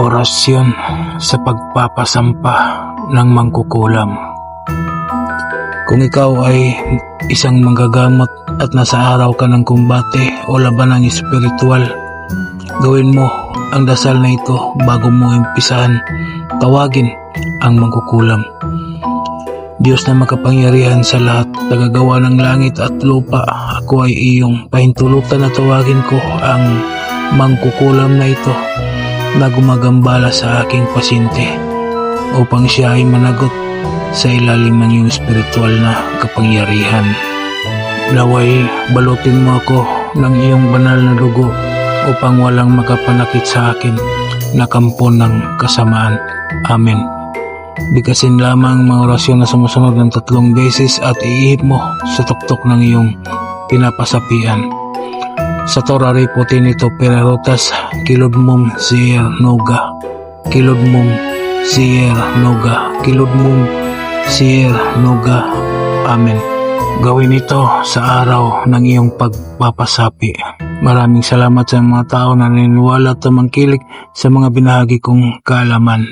Orasyon sa pagpapasampa ng mangkukulam. Kung ikaw ay isang manggagamot at nasa araw ka ng kumbate o labanang espiritual, gawin mo ang dasal na ito bago mo umpisahan. Tawagin ang mangkukulam. Diyos na makapangyarihan sa lahat, tagagawa ng langit at lupa, ako ay iyong pahintulutan na tawagin ko ang mangkukulam na ito na gumagambala sa aking pasyente upang siya ay managot sa ilalim ng iyong espiritual na kapangyarihan. Naway balutin mo ako ng iyong banal na dugo upang walang makapanakit sa akin na kampo ng kasamaan. Amen. Bigkasin lamang ang mga orasyon na sumusunod ng 3 beses at iihip mo sa tuktok ng iyong pinapasapian. Sa torari puti nito perarotas, kilod mong siyer noga, kilod mong siyer noga, kilod mong siyer noga. Amen. Gawin ito sa araw ng iyong pagpapasapi. Maraming salamat sa mga tao na naniniwala at tumangkilik sa mga binahagi kong kaalaman.